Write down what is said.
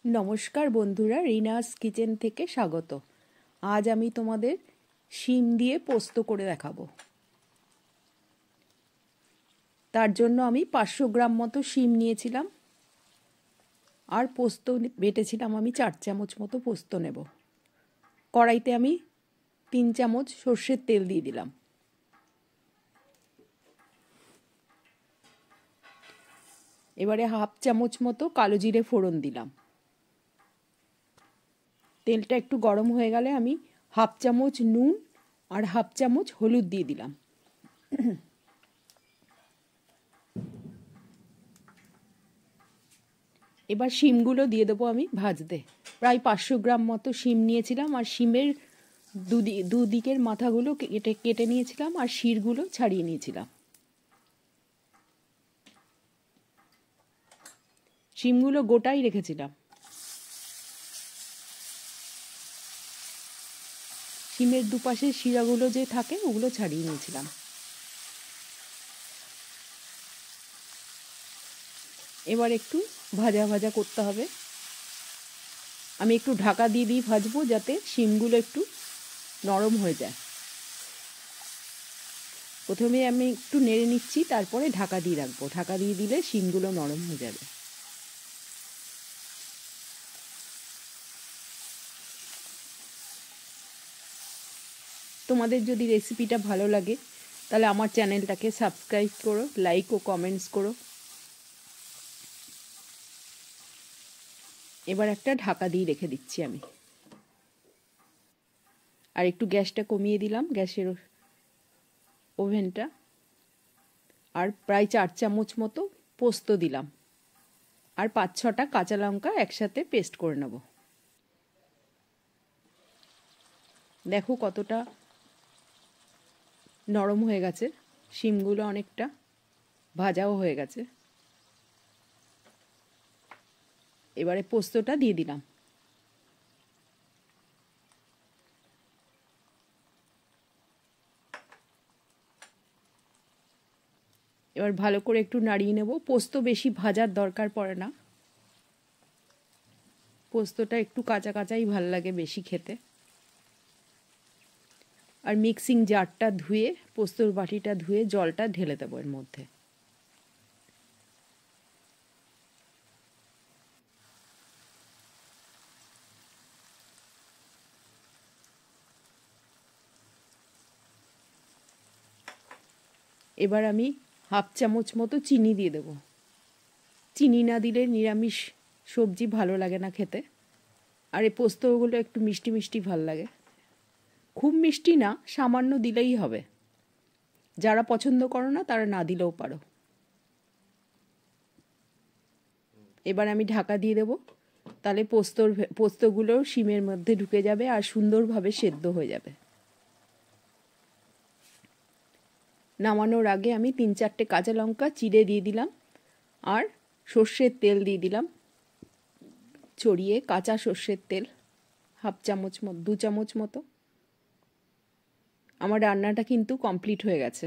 নমস্কার বন্ধুরা, রিনাস কিচেন থেকে স্বাগত। আজ আমি তোমাদের শিম দিয়ে পোস্ত করে দেখাবো। তার জন্য আমি 500 গ্রাম মতো শিম নিয়েছিলাম আর পোস্ত বেটেছিলাম আমি 4 চামচ মতো পোস্ত নেব। কড়াইতে আমি 3 চামচ সর্ষের তেল দিয়ে দিলাম। এবারে হাফ চামচ মতো কালো জিরে ফোড়ন দিলাম। তেলটা একটু গরম হয়ে গেলে আমি হাফ চামচ নুন আর হাফ চামচ হলুদ দিয়ে দিলাম। এবার শিমগুলো দিয়ে দেবো আমি ভাজতে। প্রায় 500 গ্রাম মতো শিম নিয়েছিলাম আর শিমের দুদিকের মাথাগুলো কেটে নিয়েছিলাম আর শিরগুলো ছাড়িয়ে নিয়েছিলাম। শিমগুলো গোটাই রেখেছিলাম। শিমের দুপাশের শিরাগুলো যে থাকে ওগুলো ছাড়িয়ে নিয়েছিলাম। এবার একটু ভাজা ভাজা করতে হবে। আমি একটু ঢাকা দিয়ে ভাজবো যাতে শিমগুলো একটু নরম হয়ে যায়। প্রথমে আমি একটু নেড়ে নিচ্ছি, তারপরে ঢাকা দিয়ে রাখবো। ঢাকা দিয়ে দিলে শিমগুলো নরম হয়ে যাবে। তোমাদের যদি রেসিপিটা ভালো লাগে তাহলে আমার চ্যানেলটাকে সাবস্ক্রাইব করো, লাইক ও কমেন্টস করো। এবার একটা ঢাকা দিয়ে রেখে দিচ্ছি আমি। আর একটু গ্যাসটা কমিয়ে দিলাম, গ্যাসের ওভেনটা। আর প্রায় 4 চামচ মতো পোস্ত দিলাম আর 5-6টা কাঁচা লঙ্কা একসাথে পেস্ট করে নেব। দেখো কতটা নরম হয়ে গেছে, শিমগুলো অনেকটা ভাজাও হয়ে গেছে। এবারে পোস্তটা দিয়ে দিলাম। এবার ভালো করে একটু নাড়িয়ে নেব। পোস্ত বেশি ভাজার দরকার পড়ে না, পোস্তটা একটু কাঁচা কাঁচাই ভাল লাগে বেশি খেতে। আর মিক্সিং জারটা ধুয়ে, পোস্তর বাটিটা ধুয়ে জলটা ঢেলে দেবো এর মধ্যে। এবার আমি হাফ চামচ মতো চিনি দিয়ে দেবো। চিনি না দিলে নিরামিষ সবজি ভালো লাগে না খেতে। আর এই পোস্তগুলো একটু মিষ্টি মিষ্টি ভাল লাগে। খুব মিষ্টি না, সামান্য দিলেই হবে। যারা পছন্দ করো না তারা না দিলেও পারো। এবার আমি ঢাকা দিয়ে দেবো, তাহলে পোস্তগুলো শিমের মধ্যে ঢুকে যাবে আর সুন্দরভাবে সেদ্ধ হয়ে যাবে। নামানোর আগে আমি 3-4টে কাঁচা লঙ্কা চিড়ে দিয়ে দিলাম আর সর্ষের তেল দিয়ে দিলাম ছড়িয়ে, কাঁচা সর্ষের তেল 2 চামচ মতো। আমার রান্নাটা কিন্তু কমপ্লিট হয়ে গেছে।